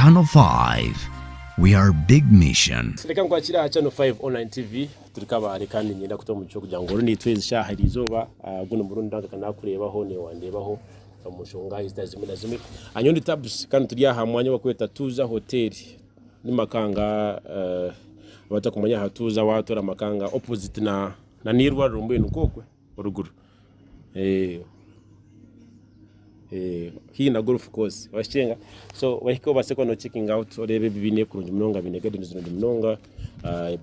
Channel 5. We are big mission. Sileka nkwakira Channel 5 online TV tulikabari kandi nyenda kutoa mucyo kugira ngo rundi twezi shahari izoba guno murundi ndanga kana kurebaho ne wandebaho umushonga izazimwe na zimwe anyondi tabs kandi turi aha mwanya wakweta tuza hotel ni makanga batakumanya hatuza watora makanga opposite na nirwa rumbe nukokwe uruguru hii na golf course washenga so wahiko baseko no checking out orebe bibine kurunje mnonga bine gadi nzino mnonga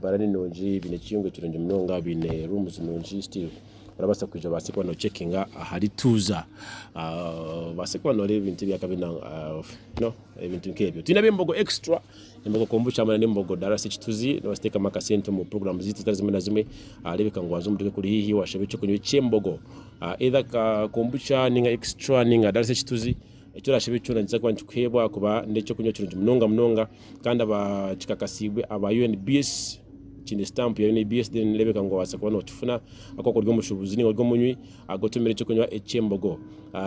barani nonji bine chiyunge kirunje mnonga bine rooms nonji still barabasa kuja baseko no checking ahari tuza baseko no rebe bintu byakabina no ibintu nkebyo tinabe mbogo extra imbogo kombucha amana nimbogo darasa chituzi no steka makasento mu program zitu zimwe na zimwe arebe kangwazo mutike kuri hihi washabe cyo kunywe chembogo either ka kombucha ninga extra ninga darasa chituzi icyo rashabe cyo nza kwa ntukwebwa kuba ndecyo kunywa kirunje mnonga kandi aba chikakasibwe aba UNBS chine stamp ya UNBS den lebe kango wasa kwa no tufuna akoko ryo mushubuzi ningo ryo munywi agotumire cyo kunywa echembogo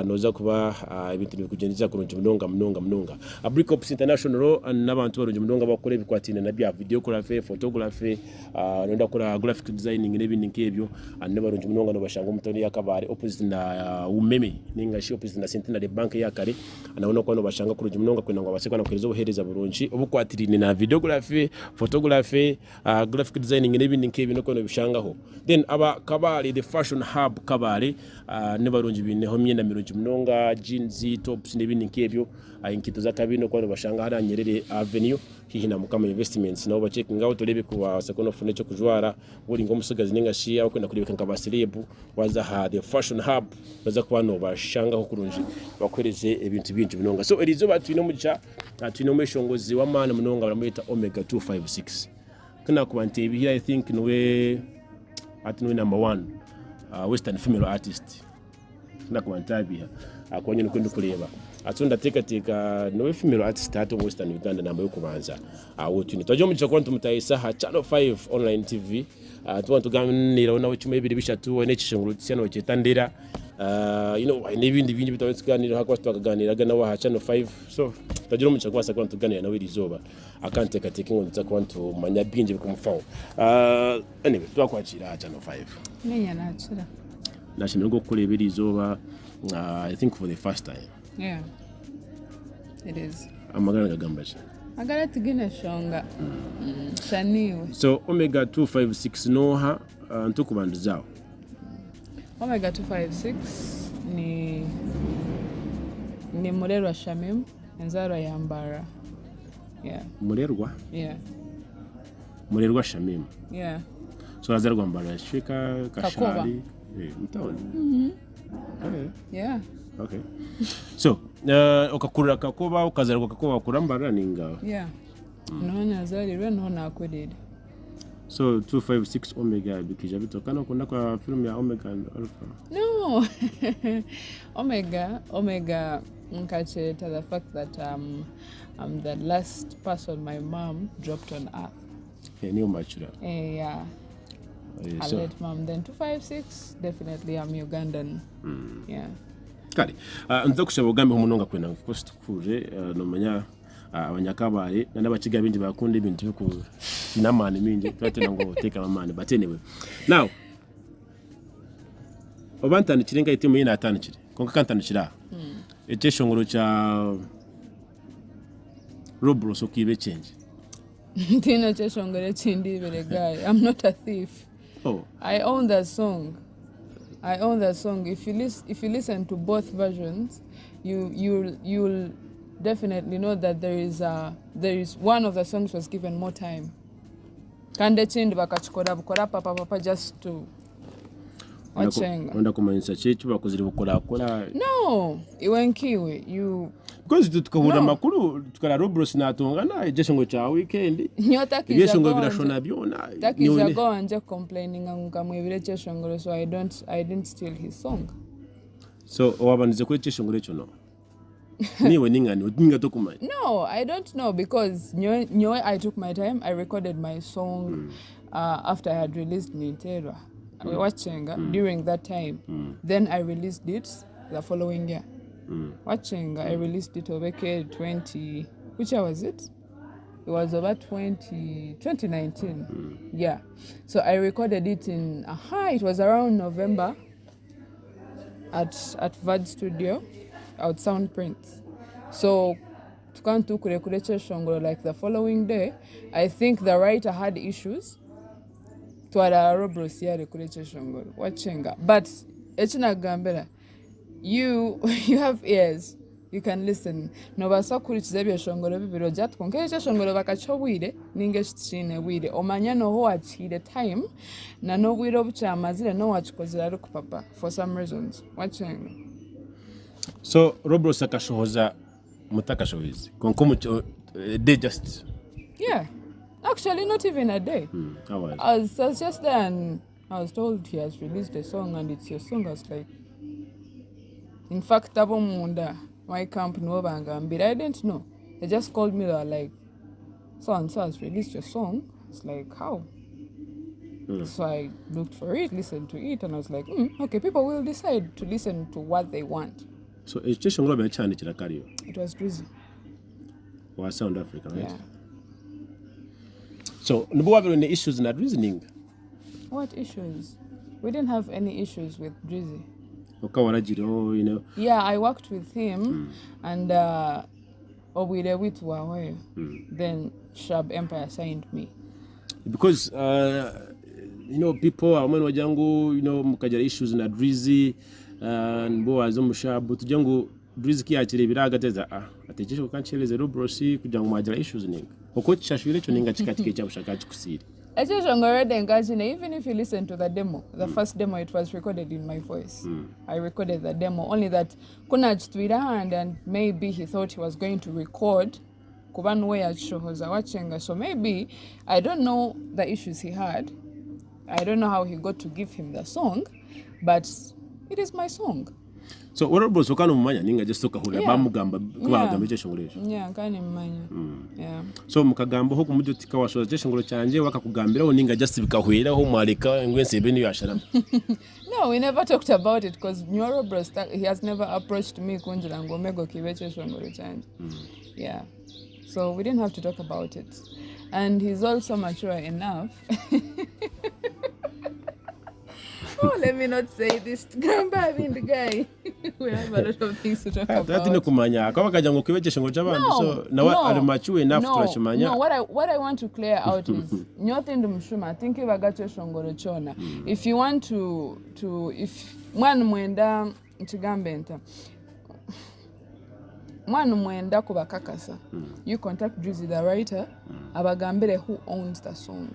noza kuba ibintu bikugendiza kurunje mnonga Abricops International n'abantu barunje mnonga bakore bikwatine na bya videography photography nonda kora graphic designing n'ibindi nkebyo n'abarunje mnonga no bashanga umutoni yakabare opposite na umeme ninga shi opposite na Centenary Bank yakare anaona ko no bashanga kurunje mnonga kwenda ngo abasekwa no kwerezo buhereza burunji obukwatirine na videography photography graphic designing n'ibindi nkebyo no ko no bishangaho then aba kabare the fashion hub kabare n'abarunje bineho myenda mirunje mnonga jeans tops n'ibindi nkebyo inkito zakabino kwa bashanga hara Nyerere Avenue hihina mukama investments nabo checking out lebe kuba sekono fune cyo kujwara buri ngo musugazi ninga shia kwenda kuribeka nkabasirebu waza ha the fashion hub baza kuba no bashanga ho kurunji bakwereze ibintu bintu binonga so erizo batwino mucha atwino meshongozi wa mana munonga baramwita Omega 256 kana kuba ntebi I think nowe atino number 1 western female artist na kuantabia akonye n'ukundi kureba atunda teka no female artist ato mu Western Uganda namba yo kubanza awotuni twaje mu chakwantu mutayisa ha Channel 5 online TV tuwantu ganira nawe cyuma ibiri bishatu wane cishinguru cyano cyetandira n'ibindi bingi bitawetsuganira hakwa twakaganiraga nawe ha Channel 5 so twaje mu chakwasa kwantu ganira nawe rizoba akanteka tekingo ntsakwantu manya bingi bikumfawo anyway twakwakira Channel 5 nenya nakira nashimira go kurebera izoba I think for the first time. Yeah, it is. Amagana gagambaje. Agara tigine shonga. Shaniwe. So Omega 256 noha ntukubandu zao. Omega 256 ni Murerwa Shamim enzaro yambara. Yeah. Murerwa? Yeah. Murerwa Shamim. Yeah. So azarwa mbara shika kashari. Mtaoni. Yeah. Okay. So, okakurira kakoba ukazarwa kakoba kurambara ninga. Yeah. Nonya zali reno na akwedede. So 256 Omega bikija bitokana kunda kwa film ya Omega and Alpha. No. Omega nkache to the fact that I'm the last person my mom dropped on earth. Yeah, new mature. Yeah. I So, let mom then 256 definitely I'm Ugandan. Yeah. kali nza kushaba ugambe umunonga kwena cost kuje no manya abanyakabare n'abakiga bindi bakunda ibintu byo ku namane minje twatena ngo teka amane but anyway now obantani kirenga itimu yina atanikire konka kantanikira eteshongoro cha Robros okibe change Tina cheshongere chindi bere guy. I'm not a thief. Oh, I own that song. If you listen to both versions, you'll definitely know that there is one of the songs was given more time. Kande chindi bakachikora bukora papa just to wachenga. Onda kumanisa chechu bakozira bukora. No, iwenkiwe you because tukabura makuru tukara Robros natongana ejeshongo cha weekend. Nyotaki Ibeshongo birashona byona. Takiza go anje complaining ngamwebire cheshongo so I didn't steal his song. So wabanize kuri cheshongo recho no. Niwe ningani udinga tokumanya. No, I don't know because I took my time. I recorded my song after I had released Nintera. I was watching during that time. Then I released it the following year. Watching I released it over 20 which year was it? It was about 2019. Yeah. So I recorded it it was around November at Vad Studio, out Sound Prints. So tukantu kurekurece shongolo like the following day. I think the writer had issues. Twala Robros yari kurece shongolo. Wachenga. But echina gambera. You have ears. You can listen. No basa kurikiza ebyo shongolo bibiro jat konkeje shongolo bakachobwire ninge shitine wire. Omanya no ho achire time na no wire obukyamazire no wachikozera ari ku papa for some reasons. Wachenga. So Robros akashohoza mutakashohizi. Konkomu they just Yeah. Actually not even a day. How was? I was just there and I was told he has released a song and it's your song. I was like, in fact, abo munda my camp no bangambira. I didn't know. They just called me. They were like, so and so has released your song. It's like, how? So I looked for it, listened to it, and I was like, okay, people will decide to listen to what they want. So education ngolo bechani chirakariyo. It was Drizzy. Wa South Africa, right? Yeah. So nubo wabiro ne issues na reasoning. What issues? We didn't have any issues with Drizzy. Okawarajiro, you know. Yeah, I worked with him and Obwire with Wawe. Then Shab Empire signed me. Because you know, people are when wajangu, you know, mukajara issues na Drizzy and bo azomushabu tujangu Drizzy ki achire biragateza atejesho kancheleze Robros kujangu majara issues ninga. Oko chashwire cho ninga chikatike cha bushakachi kusiri. Even if you listen to the demo, the first demo, it was recorded in my voice. I recorded the demo, only that Kunaj Twitter and maybe he thought he was going to record so maybe, I don't know the issues he had. I don't know how he got to give him the song, but it is my song. So Robros okano mumanya ninga just soka hula bamugamba kubagamba icyo shongoresho. Yeah, nkani mumanya. Yeah. So mukagamba ho kumujutika washoza icyo shongoro cyanje wakakugambira ho ninga just bikahwera ho mwarika ngwense beni yashara. No, we never talked about it because Robros he has never approached me kunjira ngomego kibeche shongoro cyanje. Yeah. So we didn't have to talk about it. And he's also mature enough. Oh, let me not say this. Grandpa, I mean the guy. We have a lot of things to talk about. So now mature enough to chimanya. No, what I want to clear out is nothing to mshuma. Think if I got your shongoro chona. If you want to if mwana mwenda chigambenta. Mwana mwenda kubakakasa. You contact Drizzy the writer. Abagambere who owns the song.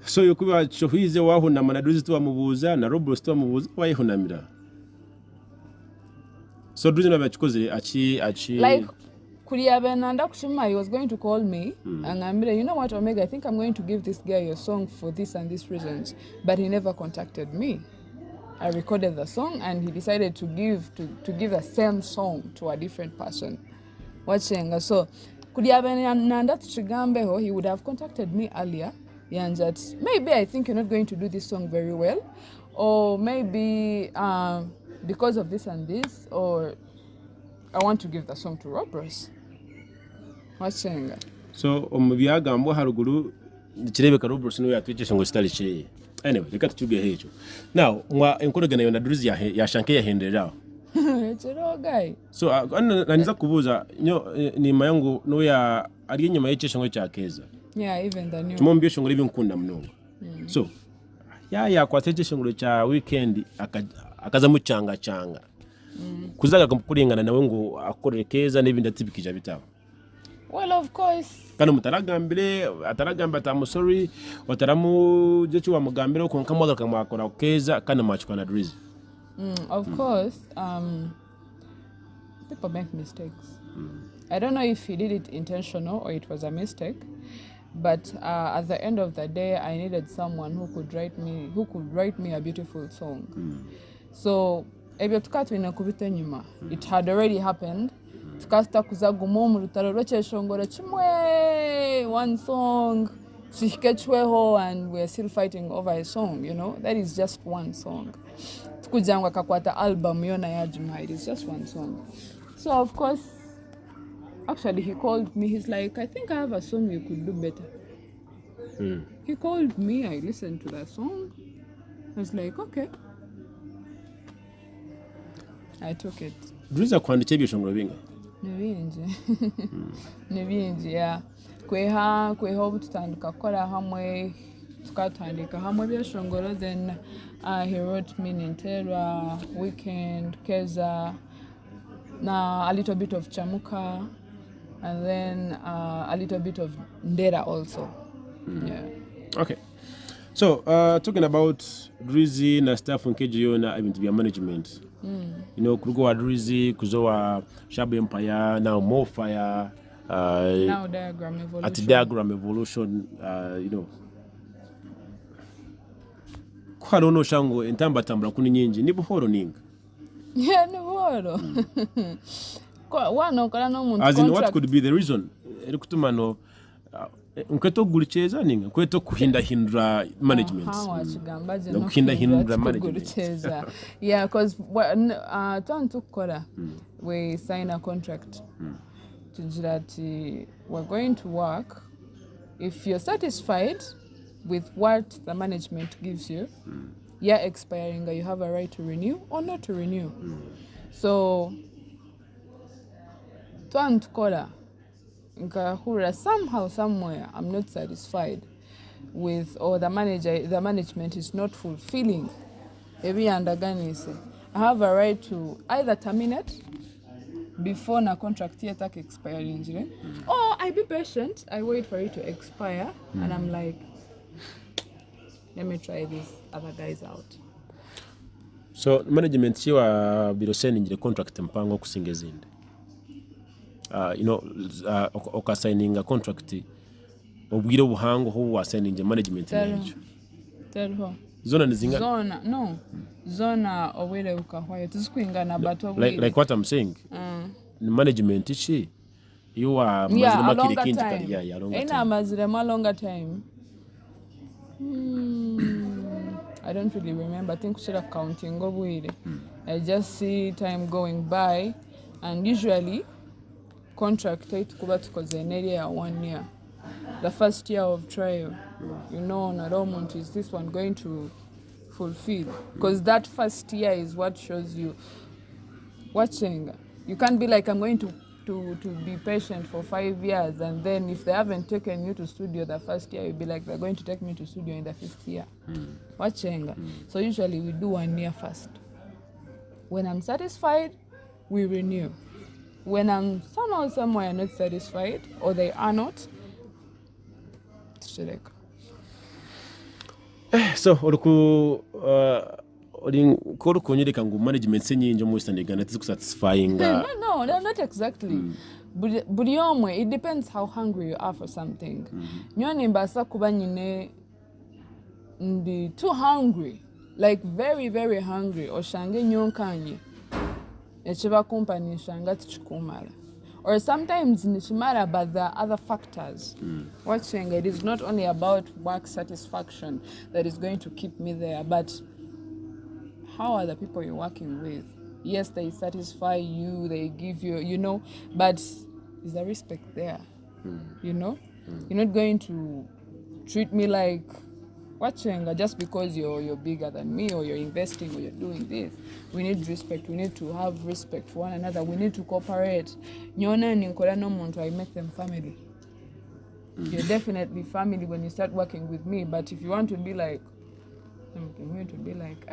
So yokuba chohize wahunama na Drizzy tuwamubuza na Robros tuwamubuza wayihunamira. So Drizzy nabachikoze achi like Kuriabenanda Kushima, he was going to call me and I'm like, you know what, Omega, I think I'm going to give this guy your song for this and these reasons. But he never contacted me. I recorded the song and he decided to give the same song to a different person. Watching. So Kuriabenanda Chigambeho, he would have contacted me earlier. Yeah, that maybe I think you're not going to do this song very well. Or maybe because of this and this, or I want to give the song to Robros. Watching. So omubyagambo haruguru kirebeka Robros no yatwicisha ngo style chiri. Anyway, reka tutuge hecho. Now, mwa enkorogana yona Drizzy ya shanke yahenderera. Chero guy. So ananiza kubuza ni mayangu no ya ari nyuma y'icisho ngo cyakeza. Yeah, even the new. Tumombiye shongoro ibinkunda mnongo. So ya kwateje shongoro cha weekend akaza mucanga. Kuzaga kumkuringana nawe ngo akorekeza n'ibindi atibikija bitabo. Well, of course. Kana mutaragambire ataragamba tamu sorry wataramu jechu wa mugambire ko nkamoda kamakora okeza kana machukwa na Drizzy. Of course, people make mistakes. I don't know if he did it intentional or it was a mistake, but at the end of the day, I needed someone who could write me a beautiful song. So, it had already happened. Tukasta kuzagumo mu rutaro rw'Cyeshongoro kimwe, one song, shikechweho, and we're still fighting over a song, you know. That is just one song. Tukujangwa kakwata album yona ya Juma, it is just one song. So of course Actually, he called me. He's like, I think I have a song you could do better. He called me. I listened to that song. I was like, okay. I took it. Druza kwandika ebyeshongoro binga. Ni bingi yeah. Kweha obu tutandika kukora hamwe tukatandika hamwe ebyeshongoro, then he wrote me Ninterwa, Weekend, Keza, a little bit of Chamuka, and then a little bit of Ndera also. Yeah. Okay. So, talking about Drizzy na staff nkejiyo na ibintu bya management. You know, kurugo Drizzy, kuzowa Shabu Empire, now More Fire, now Diagram Evolution. At Diagram Evolution, you know. Kwa dono shango entamba tambula kuni nyingi ni buhoro ninga. Yeah, ni buhoro. Wano kala no muntu contract. As in what could be the reason? Erikutuma no nkweto gulicheza ninga nkweto kuhindahindura management. Kuhindahindura management. Yeah, because tukora we sign a contract tujirati we're going to work. If you're satisfied with what the management gives you, you're expiring, you have a right to renew or not to renew. So tukora nkahura somehow somewhere I'm not satisfied with, or the management is not fulfilling I have a right to either terminate before na contract yet expiring, or I be patient, I wait for it to expire and I'm like, let me try these other guys out. So management chiwa biroseni njire contract mpango kusingezinde. You know, signing a contract obwire obuhango ho wa signing management manager. Tell her. Zona nizinga. Zona obwire ukahwayo tuzikwingana but like what I'm saying. Management ichi you are mazirema kile kintu kali ya longer time. Mazirema longer time. I don't really remember. I think we should counting obwire. I just see time going by, and usually contract kuba tukoze area ya 1 year. The first year of trial, you know, not all is this one going to fulfill? Because that first year is what shows you watching. You can't be like, I'm going to be patient for 5 years, and then if they haven't taken you to studio the first year, you'll be like, they're going to take me to studio in the 5th year. Watching. So usually we do 1 year first. When I'm satisfied, we renew. When I'm somehow somewhere not satisfied, or they are not, so olu kunyereka ngu management senyinjo mu Eastern Uganda satisfying. No, not exactly. Buli omwe, it depends how hungry you are for something. Nyoni mbasa kuba nyine ndi too hungry, like very very hungry, oshange nyonkanye echiba company shanga tichikumala. Or sometimes nishimara, but there are other factors. Watching, it is not only about work satisfaction that is going to keep me there, but how are the people you're working with? Yes, they satisfy you, they give you, you know, but is there respect there? You know? You're not going to treat me like watching just because you're bigger than me, or you're investing, or you're doing this. We need respect. We need to have respect for one another. We need to cooperate. Nyona ninkola no muntu, I make them family. You're definitely family when you start working with me, but if you want to be like, I'm going to be like,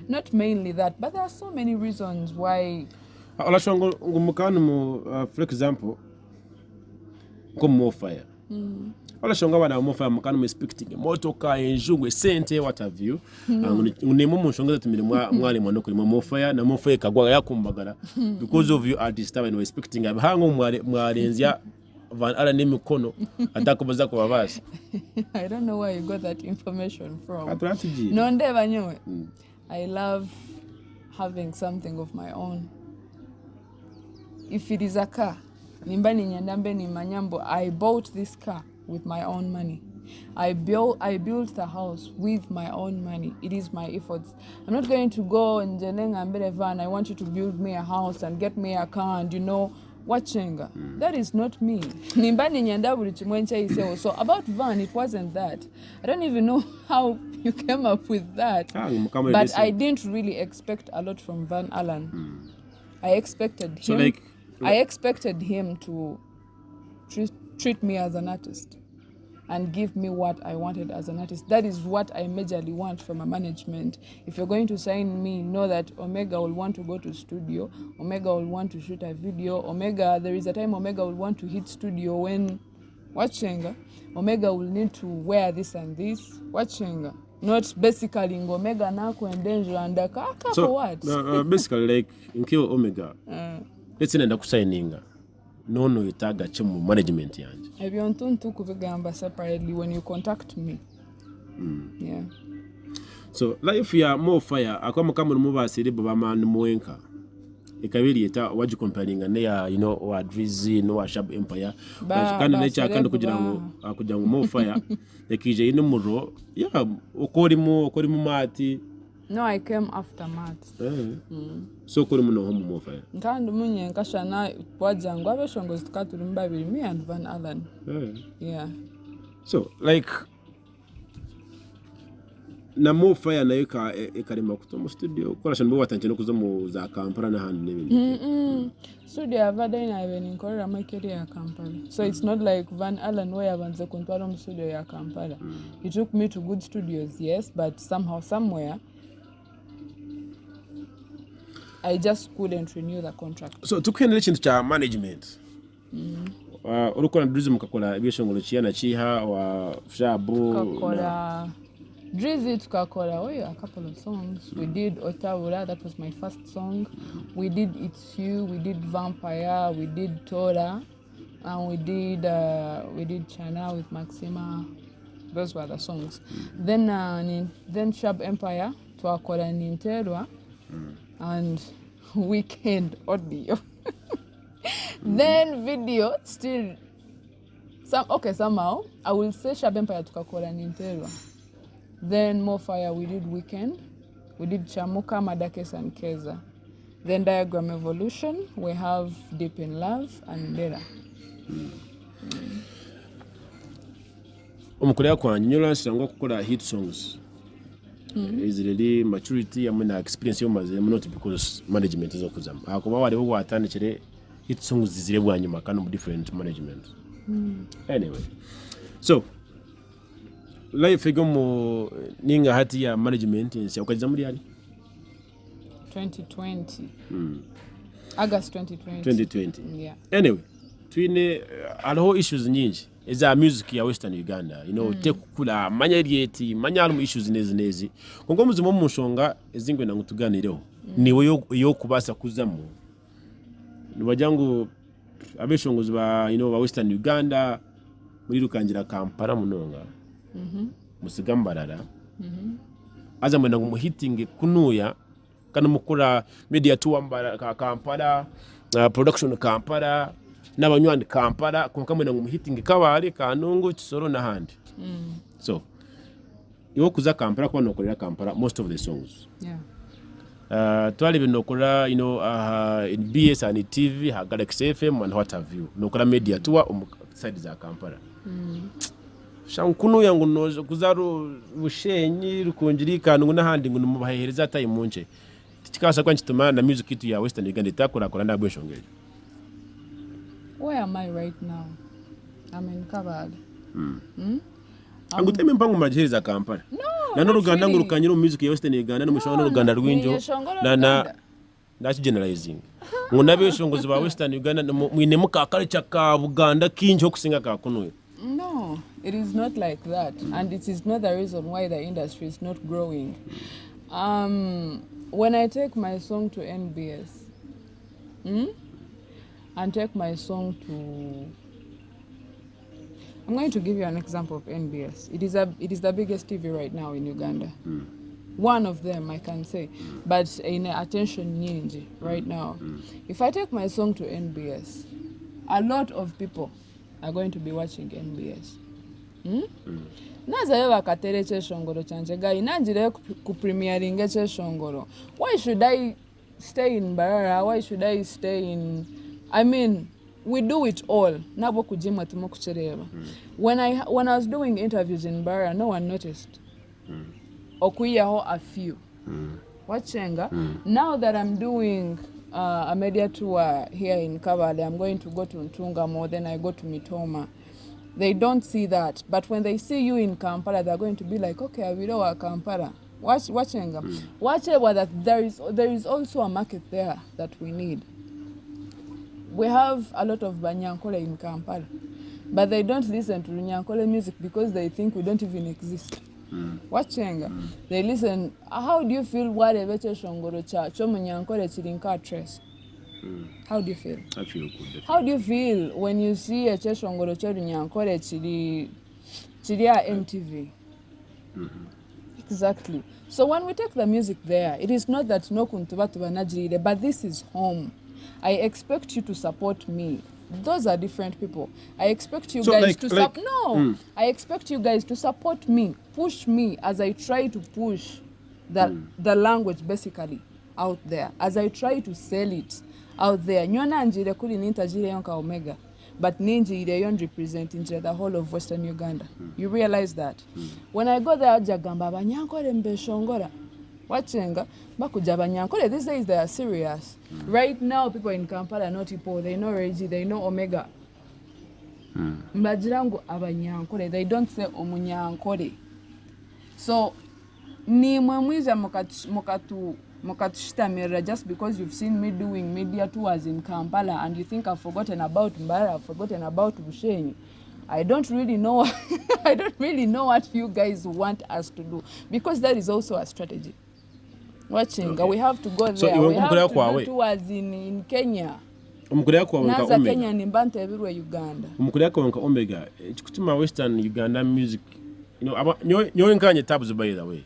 not mainly that, but there are so many reasons why. For example, More Fire. Olashonga bana More Fire mukanu expecting motoka enjungwe sente what have you. Unemo munshonga tumire mwali mwana kuri More Fire na More Fire kagwa yakumbagara because of you artist and expecting abahango mwalenzya van ala nemikono atakubaza kwa babasi. I don't know where you got that information from. Atlantic. No ndeba nyowe. I love having something of my own. If it is a car, nimbani nyandambe ni manyambo, I bought this car with my own money. I built the house with my own money. It is my efforts. I'm not going to go and Van, I want you to build me a house and get me a car and watching. That is not me. So about Van, it wasn't that. I don't even know how you came up with that. But I didn't really expect a lot from Van Allen. I expected him. I expected him to treat me as an artist and give me what I wanted as an artist. That is what I majorly want from a management. If you're going to sign me, know that Omega will want to go to studio, Omega will want to shoot a video, there is a time Omega will want to hit studio when watching, Omega will need to wear this and this, watching. Not basically Omega nako and danger and kaka for what? Basically like nkio Omega. Let's say nenda kusigninga. No itaga chimu management yanje. Ebyontuntu kubigamba separately when you contact me. Yeah. So life ya more fire akwa kama mubasire baba man mwenka. Ikabiri eta waji comparinga ne ya wa Drizzy no wa Sharp Empire. Kandi necha kandi kugira ngo more fire. Yakije muro ya ukori mu mati. No, I came after Matt. So kuri muno homo more fire. Kandi munye nkashana wajangwa abeshongo zikaturi mbabiri me and Van Allen. Yeah. So like na more fire na ikarima kutomo studio kola shanbo watanche no kuzomo za Kampala na handi n'ibindi. Studio avada ina even inkorera makeri ya Kampala. So it's not like Van Allen where avanze kuntwala mu studio ya Kampala. He took me to good studios, yes, but somewhere I just couldn't renew the contract. So tukiendelea cha management. Ulikuwa na Drizzy mkakola byeshongolo chiana chiha wa Shabu kakola Drizzy tukakola a couple of songs. We did Otawura, that was my first song. We did It's You, we did Vampire, we did Tora, and we did China with Maxima. Those were the songs. Then Sharp Empire tukakola Ninterwa. And Weekend audio. Then video still somehow I will say Sharp Empire tukakola Ninterwa. Then More Fire we did Weekend. We did Chamuka, Madakes and Keza. Then Diagram Evolution we have Deep in Love and Dera. Umukolea kwa nyola sirango kukola hit songs. Is really maturity amuna experience yo maze not because management is okuzama akuba wali wo atandikire hit songs zizire bwanyuma kandi mu different management. Anyway, so life igomo ninga hati ya management nsi ukajiza muri ali 2020 August 2020. Yeah. Anyway, twine alho issues nyingi eza music ya Western Uganda, tekukula manya rieti manya almu issues nezi kongo muzimo mushonga ezingwe na ngutuganireho niwe yo kubasa kuzamu nibajangu abeshongozi ba ba Western Uganda muri rukangira Kampala munonga musigambarara aza mwenda ngo muhitinge kunuya kana mukura media tour Kampala, production Kampala n'abanywani Kampala konkamwe ngo muhitinge kabari kanungu Kisoro na handi. So yo kuza Kampala kwa nokorera Kampala most of the songs. Yeah. Twali binokora in BS and TV ha Galaxy FM and what have you. Nokora media tour side za Kampala. Shankunu yangu nozo kuzaru bushenyi rukonjirika nungu na handi ngo mubahereza tayi munche. Tikasa kwa nchituma na music itu ya Western Uganda itakora kora ndabweshongere. Where am I right now? I'm in Kabad. Anguteme mpango majihiriza Kampala. No Uganda ngo rukanyiro music ya Western Uganda n'umushonga n'Uganda rwinjo that's generalizing. Ngunabe shongozi ba Western Uganda mwine muka culture ka Buganda kinjo kusinga ka kuno. No, it is not like that, and it is not the reason why the industry is not growing. When I take my song to NBS, and take my song to, I'm going to give you an example of NBS. It is the biggest TV right now in Uganda. One of them, I can say, but in attention nyingi right now. If I take my song to NBS, a lot of people are going to be watching NBS. nazayo bakatere ekyeshongoro kyanje gayi nangireyo ku premiering ekyeshongoro. Why should I stay in Mbarara? Why should I stay in, I mean, we do it all. Nabo kujima tumo kuchereba. When I was doing interviews in Mbarara, no one noticed. Okuyaho a few. Wachenga. Now that I'm doing a media tour here in Kabale, I'm going to go to Ntungamo, then I go to Mitoma. They don't see that. But when they see you in Kampala, they're going to be like, okay, we know Kampala. Wachenga. Whatever that there is also a market there that we need. We have a lot of Banyankole in Kampala, but they don't listen to Nyankole music because they think we don't even exist. Wachenga. They listen. How do you feel whatever Shongoro cha Chomunyankole chirinka tres? How do you feel? I feel good. How do you feel when you see a Cheshongoro Nyankole chiria MTV? Exactly. So when we take the music there, it is not that no kuntubatuba najiride, but this is home. I expect you to support me. Those are different people. I expect you guys to support. No, I expect you guys to support me, push me as I try to push the language basically out there, as I try to sell it out there. Nyona njire kuli nintajire yonka Omega, but ninji ide yon representing the whole of Western Uganda. You realize that? When I go there, Jagamba Banyankole mbeshongora. Wachenga, bakuja Banyankole. These days they are serious. Right now, people in Kampala know Tipo, they know Reggie, they know Omega. Mbajirangu Abanyankole, they don't say Omunyankole. So, ni mwemwiza mokatushtamira just because you've seen me doing media tours in Kampala and you think I've forgotten about Mbara, I've forgotten about Bushenyi. I don't really know what you guys want us to do, because that is also a strategy. Watching, okay. We have to go there. So we have to do tours in Kenya. Naza Kenya ni Mbante everywhere Uganda. Umukuleko wanka Omega. Chikutuma Western Uganda music. You know, nyo nkanye tabu by the way.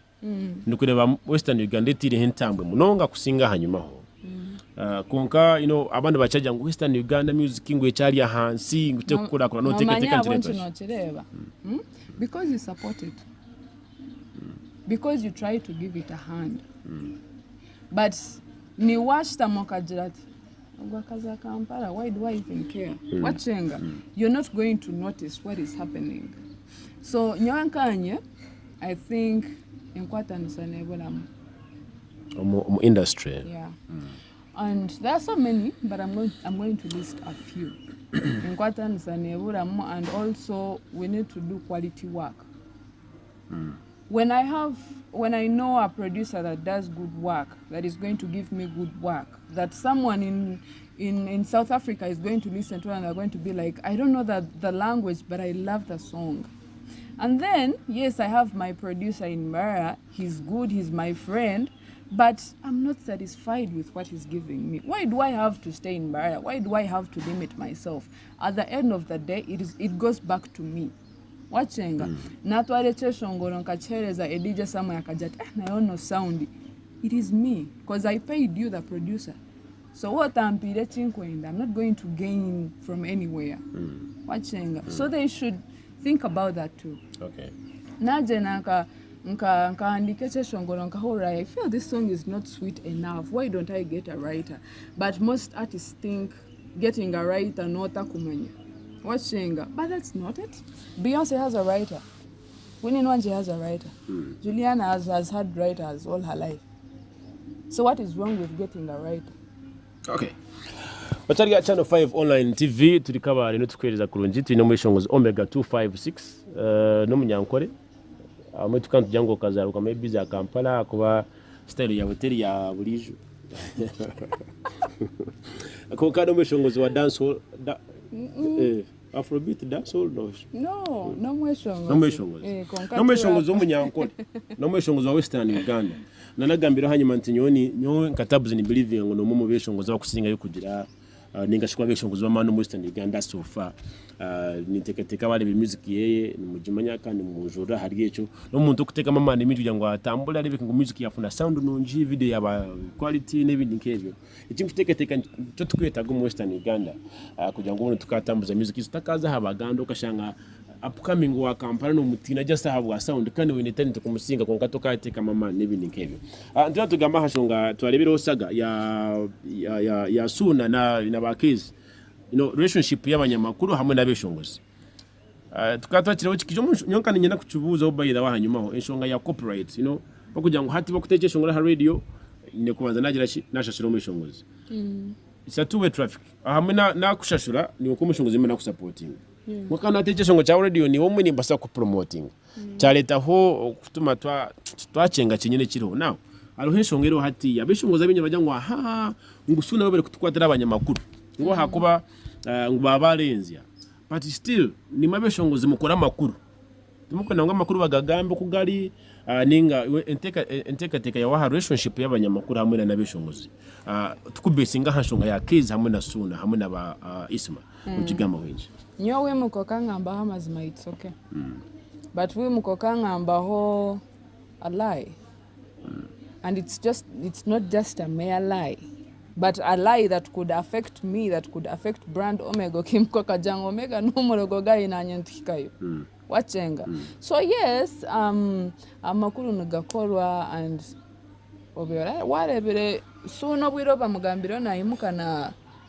Nukureba Western Uganda tiri hentambwe munonga kusinga hanyuma ho. Konka, you know, abantu bachaja ngo Western Uganda music ngwe cyari ahansi ngute kukora kwa no teke. Because you support it. Because you try to give it a hand. But ni washta mokajirati. Ogwakaza Kampala, why do I even care? Wachenga, you're not going to notice what is happening. So nyankanye, I think enkwatanisane bolam. Industry. Yeah. And there are so many, but I'm going to list a few. And also we need to do quality work. When I know a producer that does good work, that is going to give me good work, that someone in South Africa is going to listen to and they're going to be like, I don't know the language, but I love the song. And then, yes, I have my producer in Mara. He's good, he's my friend, but I'm not satisfied with what he's giving me. Why do I have to stay in Mara? Why do I have to limit myself? At the end of the day, it goes back to me. Wachenga natwale cheshongoro nkachereza edija sama yakajata nayono sound. It is me, because I paid you, the producer. So what I'm not going to gain from anywhere. Wachenga. So they should think about that too. Okay. Naje nka andike cheshongoro nkahora, I feel this song is not sweet enough. Why don't I get a writer? But most artists think getting a writer not akumanya. Wachenga, but that's not it. Beyonce has a writer. Winnie Nwanje has a writer. Juliana has had writers all her life. So what is wrong with getting a writer? Okay. Bachari Channel 5 online TV tulikaba rino tukweleza kurungi tino mwishongozi Omega 256 no munyankore amwe tukantu jango kazaruka maybe za Kampala kuba style ya hoteli ya bulijo. Akokado mwishongozi wa dancehall Afrobeat dancehall no mwishongozi. No mwishongozi omunyankore. No mwishongozi wa Western Uganda. Nanagambira hanyuma ntinyoni nyo nkatabuzi ni believing ngo no mu bishongozi bakusinga yo kugira ningashikwa bishongozi wa manu Western Uganda so far. Niteketeka bale be music yeye nimujimanya kandi mujura hari echo no muntu kuteka mama ni mitu yango atambula rebe ngo music yafuna sound nonji video yaba quality n'ibindi nkebyo ikintu kuteketeka cyo tukweta go Western Uganda kugira ngo umuntu tukatambuza music tutakaza habaganda ukashanga upcoming wa Kampala n'omutina just habwa sound kandi wenetani tukumusinga konka tokateeka mama n'ebindi nk'ebyo ntira tugamba hashonga twarebera osaga ya Suna na bakezi relationship y'abanyamakuru hamwe n'abeshongozi tukatwakiraho kikijo nyonka nyina kukibuza obayira wahanyumaho enshonga ya copyright bakugira ngo hati bakutekesha ngora ha radio ne kubanza nagira nashashira mu eshongozi it's a two way traffic hamwe na kushashura ni uko mushongozi imana ku supporting mwaka natekesha ngo cha radio ni wo mwini mbasa ku promoting cyaleta ho kutuma twacyenga kinyene kiriho now alo henshongero hati yabeshongoza binye bajya ngo aha ngusuna babere kutukwatira abanyamakuru ngo hakuba ngo babalenzya but still ni mabeshongozi mukora makuru tumukona ngo amakuru bagagambe kugali ninga enteka ya wa relationship y'abanyamakuru hamwe na beshongozi tukubesinga hashonga ya kids hamwe na Suna hamwe na ba Isma mukigama wenje nyowe mukoka ngamba hamazima it's okay but we mukoka ngamba ho a lie and it's not just a mere lie but a lie that could affect me, that could affect brand Omega kimkoka jang Omega no morogo gai na nyentikikayo wachenga so yes amakuru nugakolwa and obera warebere Suna bwiro bamugambiro na imuka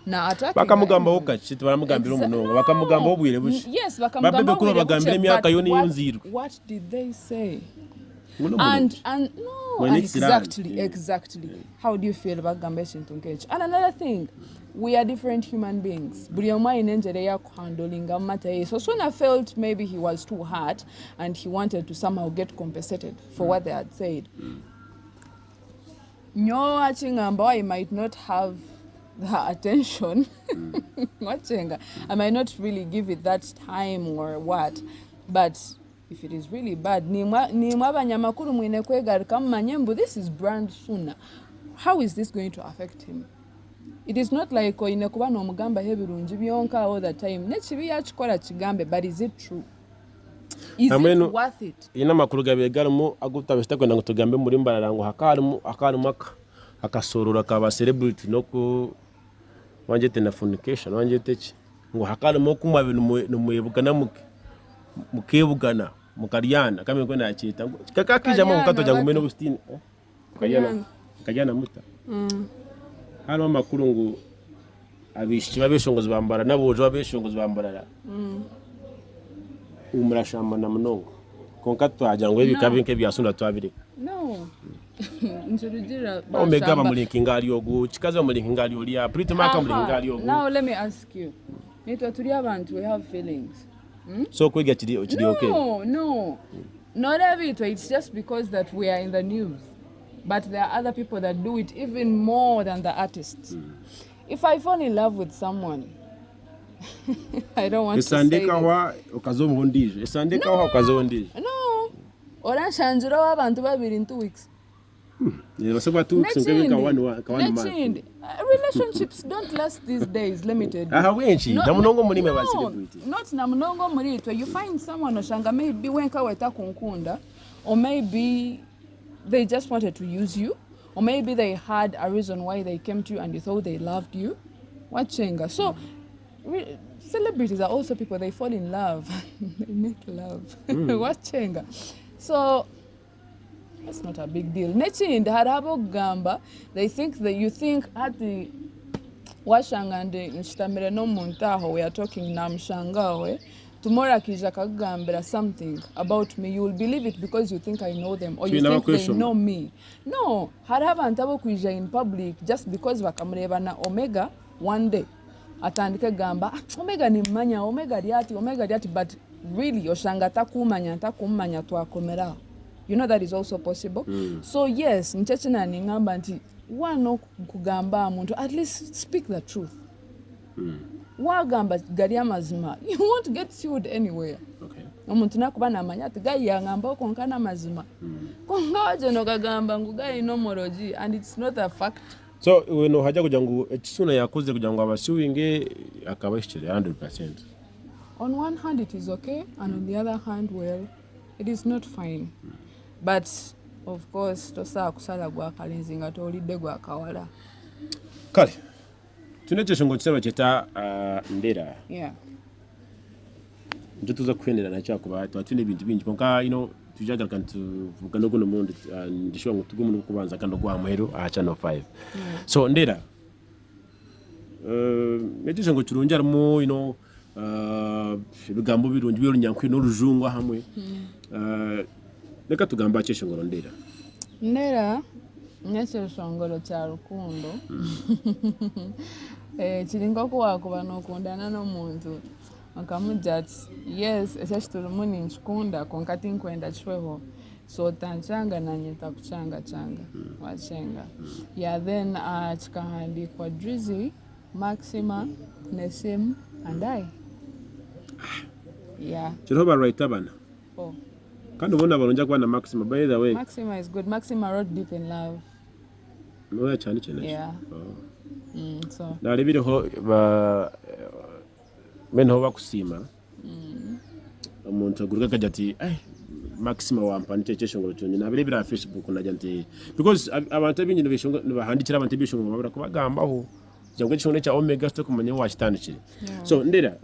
na attack bakamugamba okachi baramugambira umunongo bakamugamba obwire bushi yes bakamugamba babebe bagambira emyaka yo ni nziro what did they say and no exactly how do you feel about Gambeshin Tunkechi? And another thing, we are different human beings buri omwe inenjere ya handling matter so Suna felt maybe he was too hard and he wanted to somehow get compensated for what they had said nyo achingamba I might not have the attention watchenga I might not really give it that time or what but if it is really bad ni mwabanyamakuru mwine kwegaruka manyembu this is brand Suna how is this going to affect him it is not like ine kuba no mugamba hebirungi byonka all the time nechibi yakikora kigambe but is it true is it worth it ina makuru gabegaramo agutabesta kwenda ngo tugambe muri mbararango hakarimo akasorora kaba celebrity noko wanjete na fornication wanjete ngo hakarimo kumwa bintu no muyebugana mukebugana mukaryana kame ko nakita kakakijamo mukatojya ngo meno bustine kajyana muta hano makuru ngo abishi babeshongozi bambara naboje babeshongozi bambara umurashamba na mnongo konka twajya ngo ibikabe nke byasunda twabireka no njurugira Omega bamulinki ngaliyo go chikaze bamulinki ngaliyo liya pretty maka mulinki ngaliyo go now let me ask you nitwa turi abantu we have feelings so kwega chidi okay no not everything it's just because that we are in the news but there are other people that do it even more than the artists if I fall in love with someone I don't want to say Sandeka wa ukazomhondije Sandeka wa ukazondije no oranshanjira wabantu babiri in 2 weeks basaba 2 weeks ngabeka one month relationships don't last these days limited wenchi namunongo muri me basilibrity not namunongo muri to you find someone oshanga maybe wenka weta kunkunda or maybe they just wanted to use you or maybe they had a reason why they came to you and you thought they loved you wachenga so celebrities are also people they fall in love they make love wachenga so it's not a big deal nechindi harabo gamba they think that you think ati washangande instamire no muntaho we are talking namshangawe tomorrow akija kagambira something about me you will believe it because you think I know them or you think they know me no harabo antabo kuija in public just because bakamureba na Omega one day atandike gamba Omega ni manya Omega diati but really oshanga takumanya twakomera you know that is also possible so yes nchechina ningamba nti wano kugamba muntu at least speak the truth wagamba gari amazima you won't get sued anywhere okay omuntu nakuba namanya ati gayi yangamba konkana mazima kongaje no kagamba ngugayi no moroji and it's not a fact so weno haja kugira ngo Suna yakoze kugira ngo abasuwinge akabashire 100% on one hand it is okay and on the other hand well it is not fine but of course tosa kusala gwa kalinzi nga tolidde gwa kawala kale tuneche shongo kisaba cheta ndera yeah nje tuza kwendera nacyo akuba twatune ibintu bingi konka tujaga kantu vugana guno mundi ndishobora ngo tugumu kubanza kandi gwa muhero aha channel 5 so ndera metisha ngo turunjaramo ibigambo birungi birunyankwi n'urujungwa hamwe reka tugamba cyesho ngoro ndera nyeshongoro cya rukundo kiringo kuwakuba nokundana n'omuntu akamujja ati yes ekyekitulumu ninkikunda konka tinkwenda kiweho so tanchanga nanye takuchanga wachenga then kikahandikwa Drizzy, Maxima, Nesim and I. Kiriho barwrite abana kandi ubona barunja kwa na Maxima. By the way, Maxima is good. Maxima wrote Deep in Love. No cyane. Yeah. So narebiriho menho bakusima umuntu aguruka kajya ati Maxima wampa nicyo ngo cyonye nabirebira Facebook najya nti because abantu binyi bahandikira abantu bishongo babura kubagambaho cyangwa cyone cya Omega stock kumanya washitandikire. So ndera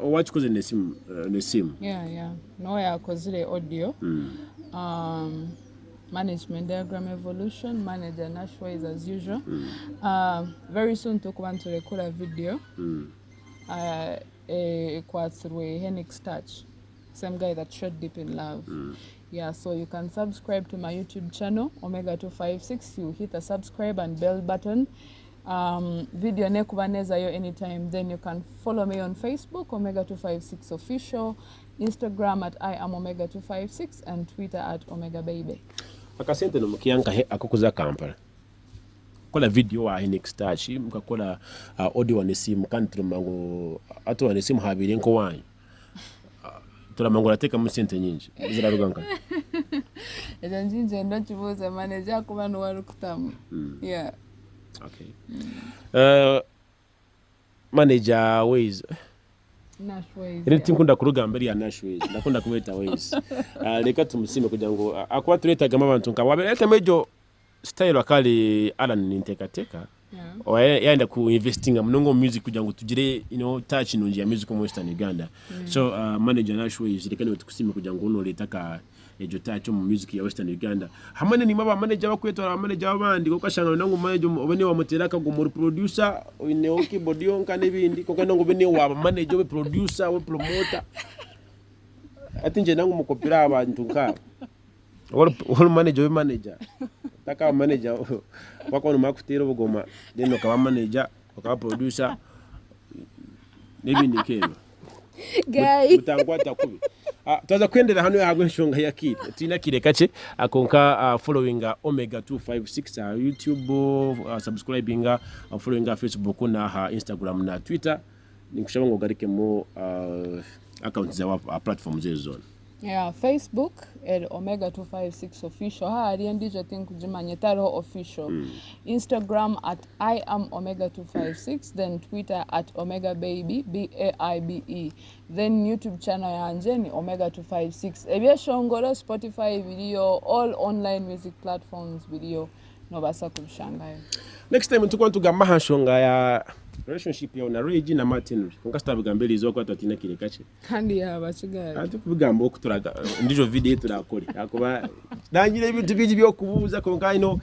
wachikoze Nesim. Yeah. No yakozire audio. Management diagram evolution, manager Nashways as usual. Very soon to want to record a video. Kwatswe Henix Touch, same guy that shot Deep in Love. Yeah, so you can subscribe to my YouTube channel Omega 256. You hit the subscribe and bell button. Video nekubaneza yo anytime. Then you can follow me on Facebook Omega 256 official, Instagram at I am Omega 256 and Twitter at Omega Baby. Akasente no mukiyanka akokuza Kampala. Kola video wa Henix Touch mukakola audio wa Nesim kandi turamango ato wa Nesim habiri nko wanyu. Turamango rateka musente nyinji. Ziraruganka. Ejo njinje ndo kibuza manager kuba no warukutamu. Yeah. Okay. Manager Ways. Nashways. Ile tinkunda kurugamba ya Nashways. Ndakunda kumeta Ways. Reka tumusime kugira ngo akwa turetaga abantu nka wabeleta mejo style akali Alan nintekateka. Yaenda ku investinga mnongo music kugira ngo tugire touch nunji ya music mu Western Uganda. So manager Nashways reka ni tukusime kugira ngo uno letaka ejo touch mu music ya Western Uganda. Hamane ni maba manager bakwetora manager abandi ko kashanga nangu manager obene wa muteraka ngo mu producer ine keyboard yonka nebindi ko kanango bene wa manager we producer we promoter ati nje nangu mukopira abantu nka all manager we manager taka manager wako no makutero bugoma deno ka manager ka producer nebindi kero guy utangwata kubi tuza kwendera hano yago nshonga yakire tunakire kache akonka following Omega 256 YouTube, subscribing following Facebook na Instagram na Twitter. Ninkushaba ngo garike mo account za platform zezo. Yeah, Facebook at Omega 256 official. Hari ndije think kujimanye taro official. Instagram at I am Omega 256, then Twitter at Omega Baby BAIBE. Then YouTube channel yanje ni Omega 256. Ebyeshongolo Spotify video, all online music platforms video no basa kubshangayo. Next time tukwa tugamba hashonga ya relationship ya na Reggie na Martin. Konka stabigambeli zo kwa tatina kile kache. Kandi ya bachigaye. Tukubigamba okuturaga ndijo video turakore. Akoba nangire ibintu biji byo kubuza konka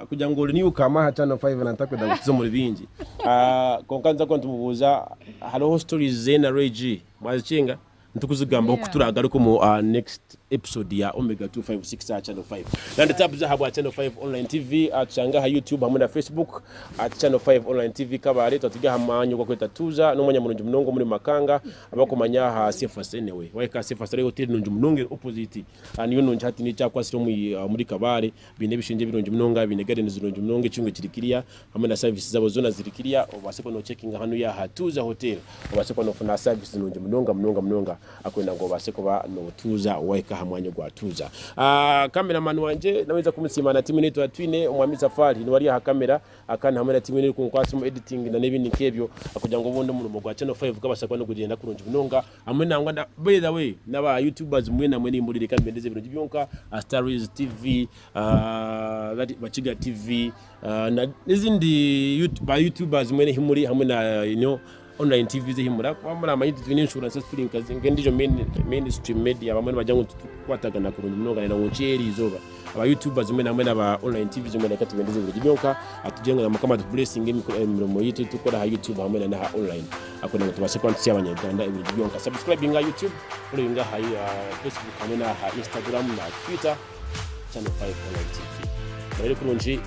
kugira ngo ni ukama ha channel 5 na ntakwenda kuzo muri bingi. Konka nza kwanta mubuza halo stories zena Reggie. Mwachinga ntukuzigamba okuturaga ariko mu next episode ya Omega 256 channel 5. Nandi tabuza habwa channel 5 online TV atchanga ha YouTube hamwe na Facebook at channel 5 online TV kabare tutiga hamanyo kwa kweta tuza n'umanya munonje munongo muri makanga abakomanya ha Sefas anyway waika Sefas rero hotel nonje munonge opposite niyo nonje hati ni cyakwa siro muri kabare bine bishinje bironje munonga bine garden zironje munonge cyungo kirikiriya hamwe na services zabo zona zirikiriya obaseko no checking hanu ya hatuza hotel obaseko no funa services nonje munonga akwenda ngo baseko ba no tuza waika hamwanyo gwa tuza. Cameraman wanje naweza kumusima na Terminate watwine umwami Safari ni wali ha camera akana hamwe na Terminate ku kwasimo editing na nebindi nkebyo akugira ngo bonde mu gwa channel 5 kabasakwa no kugenda kurunje binonga hamwe nangwa by the way naba YouTubers mwe namwe ni muri reka mbendeze bintu byonka Stars TV bachiga TV na nizindi YouTubers mwe muri hamwe na online TV zihimura kwamura amayiti twini insurance turi nkazi ngendijo mainstream media bamwe bajangu kwatagana ku mnoga na ncheri izoba aba youtubers mwe namwe aba online TV zimwe nakati bendeze buri byonka atujenga na makama blessing imiromo yitu tukora ha YouTube hamwe na ha online akona ngo tubase kwanti y'abanyarwanda ibiri byonka subscribe nga YouTube follow nga ha Facebook hamwe na ha Instagram na Twitter channel 5 online TV rero kurunji